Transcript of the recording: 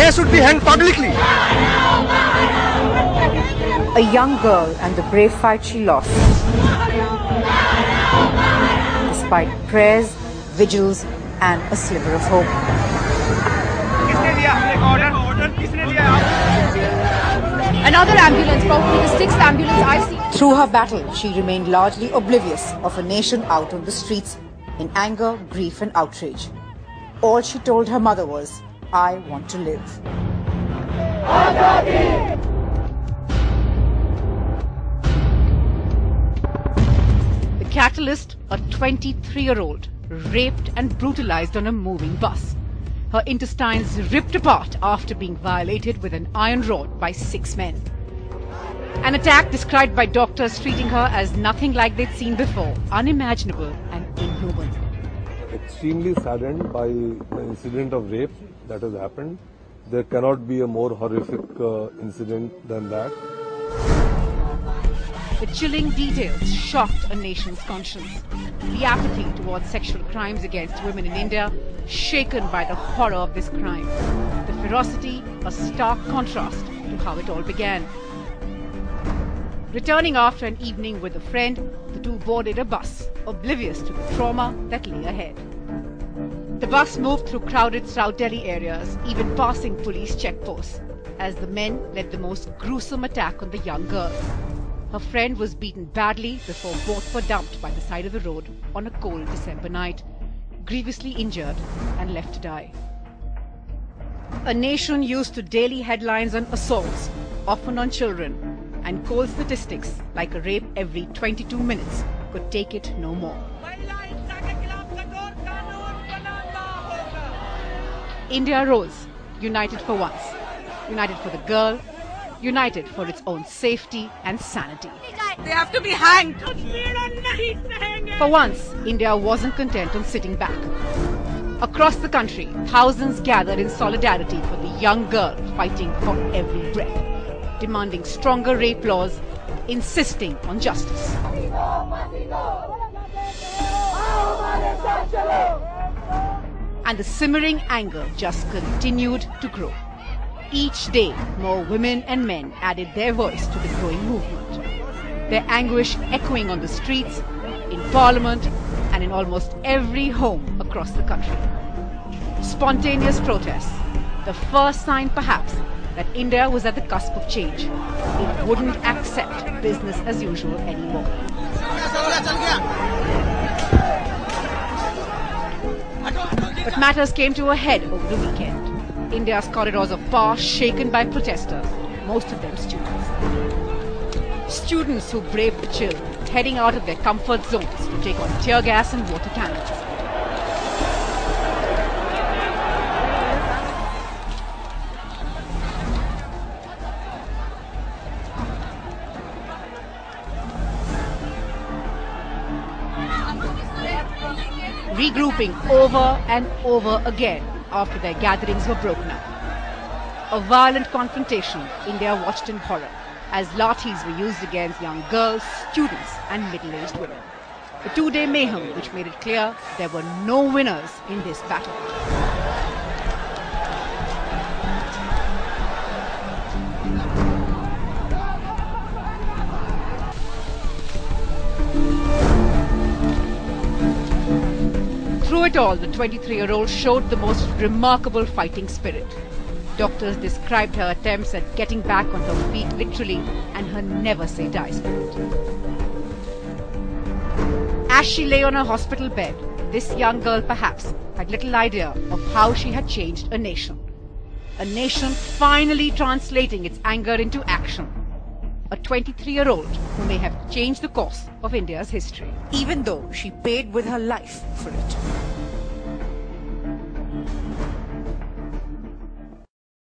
They should be hanged publicly. A young girl and the brave fight she lost. Despite prayers, vigils and a sliver of hope. Another ambulance, probably the 6th ambulance I've seen. Through her battle, she remained largely oblivious of a nation out on the streets in anger, grief and outrage. All she told her mother was, "I want to live." The catalyst, a 23-year-old, raped and brutalized on a moving bus. Her intestines ripped apart after being violated with an iron rod by 6 men. An attack described by doctors treating her as nothing like they'd seen before, unimaginable and inhuman. Extremely saddened by the incident of rape that has happened. There cannot be a more horrific incident than that. The chilling details shocked a nation's conscience. The apathy towards sexual crimes against women in India, shaken by the horror of this crime. The ferocity, a stark contrast to how it all began. Returning after an evening with a friend, the two boarded a bus, oblivious to the trauma that lay ahead. The bus moved through crowded South Delhi areas, even passing police checkposts, as the men led the most gruesome attack on the young girl. Her friend was beaten badly before both were dumped by the side of the road on a cold December night, grievously injured and left to die. A nation used to daily headlines on assaults, often on children, and cold statistics like a rape every 22 minutes could take it no more. India rose, united for once, united for the girl, united for its own safety and sanity. They have to be hanged. For once, India wasn't content on sitting back. Across the country, thousands gathered in solidarity for the young girl fighting for every breath, demanding stronger rape laws, insisting on justice. And the simmering anger just continued to grow. Each day, more women and men added their voice to the growing movement, their anguish echoing on the streets, in parliament, and in almost every home across the country. Spontaneous protests, the first sign perhaps that India was at the cusp of change. It wouldn't accept business as usual anymore. But matters came to a head over the weekend. India's corridors of power shaken by protesters, most of them students. Students who braved the chill, heading out of their comfort zones to take on tear gas and water cannons. Regrouping over and over again after their gatherings were broken up. A violent confrontation India watched in horror as lathis were used against young girls, students and middle-aged women. A two-day mayhem which made it clear there were no winners in this battle. Through it all, the 23-year-old showed the most remarkable fighting spirit. Doctors described her attempts at getting back on her feet literally and her never-say-die spirit. As she lay on her hospital bed, this young girl perhaps had little idea of how she had changed a nation. A nation finally translating its anger into action. A 23-year-old who may have changed the course of India's history. Even though she paid with her life for it.